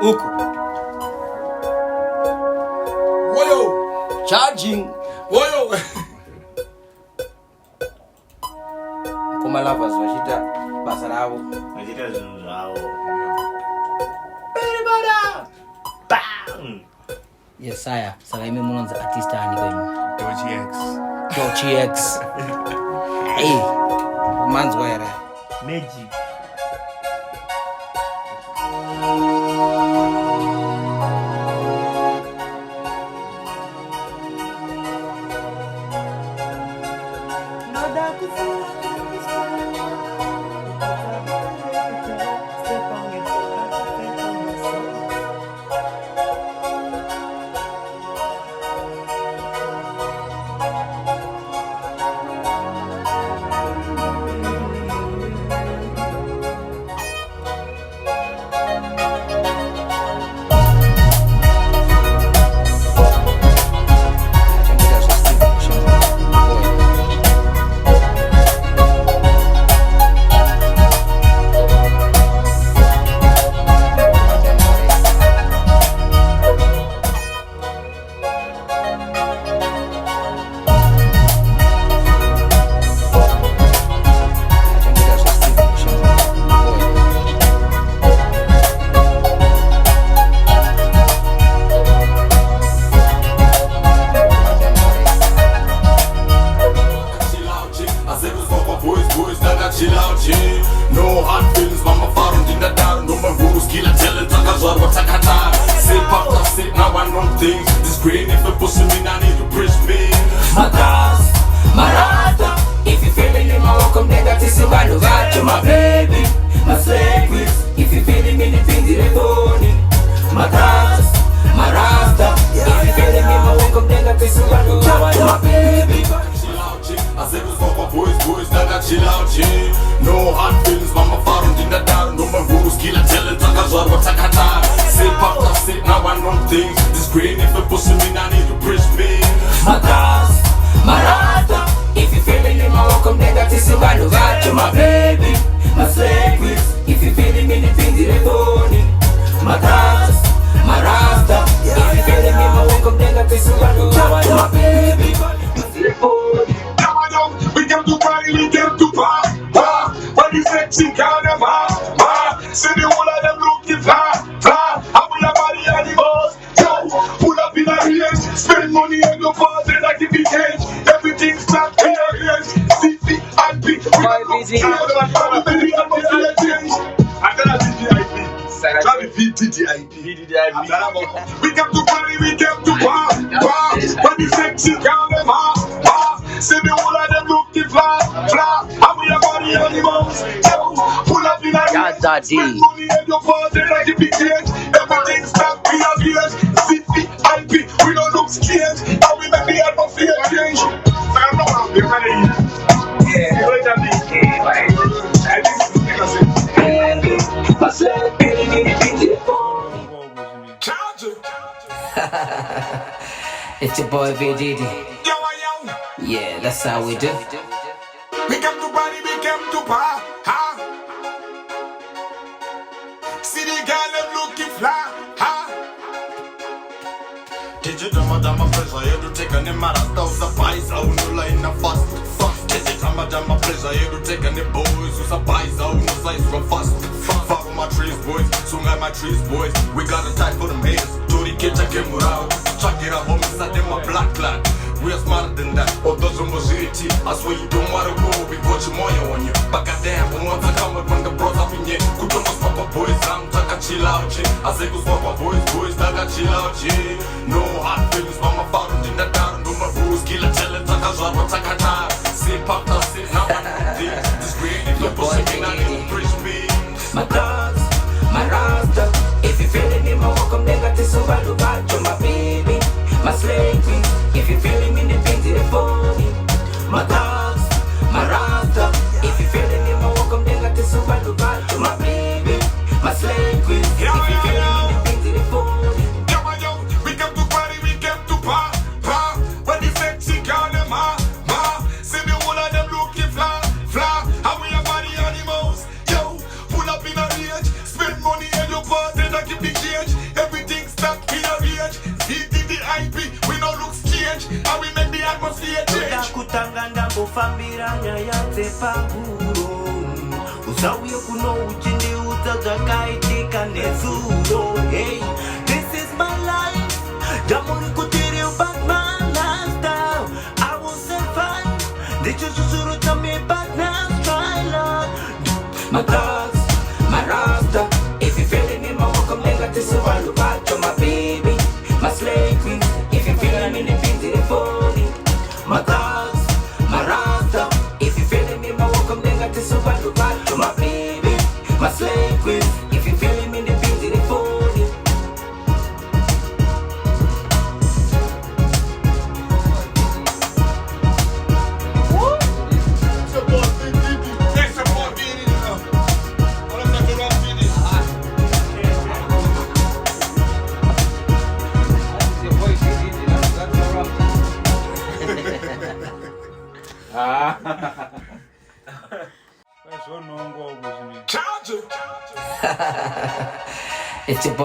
Uko. Woyo. Charging. Woyo. Kuma lovers wachita basa ravo. Wachita zvinhu zvavo. Bam! Yes, sire. Saka imi munonzi artist ani kwenu. Doccie X. Hey. Manzwa here. Magic. No hard feelings, mama found in the dark. No more rules, kill and tell it, takazwa takata. Sip after sip, now I know things. This green, if it pushing me, I need to bridge me. My cars, my rata. If you feeling me, my welcome, then that is about to got you, my baby, my slave. If you feeling me, the things that phony. My cars, my rata. If you feeling me, my welcome, then that is about to got you, my baby. I said it's for my boys, now that chill out, yeah. No hard feelings, mama found in the dark. No more rules, kill and tell it, takazwa takata. Sip after sip, now I know things. This green, if it pushing me, I need to bridge me. My cars, my rata. If you feeling me, my welcome, then that is about to got you, my baby, my slave. If you feeling me, the things that phony. My cars, my rata. If you feeling me, my welcome, then that is about to got you, my baby, my slave. We came to party, we came to party. When you sexy carnival, see the whole of them looking fly. And we are body animals. Yo, pull up in a range, spend money on your party like it be change. Everything's flat in a range. CC and B, we are going to we came to party, we came to party. When you sexy carnival, see the whole of them looking fly. And we are body animals. Pull up in a Dhadza. spend money on your party like it be change. Everything's flat in a range. CC and B, we don't look strange. And we make the atmosphere change. I know I'm the money. Yeah, you know what It's your boy Vididy. Yeah, that's how we do. We came to party, we came to party. See the girl them looking fly. Did you drama pleasure? You do take any matter stuff the pies out no line na fast. Did you drama pleasure? You do take any boys who's a pies out no size go fast. Follow my trees boys, swing at my trees boys. We got a type for them haters. To the kitchen came out. Chuck it up, homies, I did my black lad. We are smarter than that. Although Zumbo's I swear you don't want to go. We got your money on you. But goddamn, when once I come up when the bros up in here. Could you must pop boys? I'm taka chill out, yeah. I say go swap boys, taka chill out, yeah. No hard feelings, mama found in the dark. No more rules, kill a tell it, taka zara, taka ta. Sit pop, sit now. This green, if you're pushing me, I need to preach me. My dogs, my rasta. If you feeling me, my welcome, then got this over to got you, my baby, my slave. If you feeling me, the things that phony. My dogs, my rasta. If you feeling me, my welcome, then got this over to got you, my baby, my slave. If you feeling me, the things that phony. Yo, we came to party, we came to party. When the sexy girl them see the whole of them looking fly. And we are body animals. Yo, pull up in a range, spend money on your kufambiranya yatse pahuro usauye kuno uchindi udzadzakaitika nezuro. Hey, this is my life. Damuri kutiri but my lifestyle. I will survive. Ndicho susuru tami but now try love. My dogs, my rasta. If you feeling me, my welcome nigga to survive. Bacho my baby, my slave queen. If you feeling me, the things they phony. My dogs, my rasta. If you feeling me, my welcome nigga to survive. Bacho my baby, my slave queen. If you feeling me, the things they phony. It's your boy Vididy. It's your boy Vididy. What am I doing wrong, Vididy? It's your boy.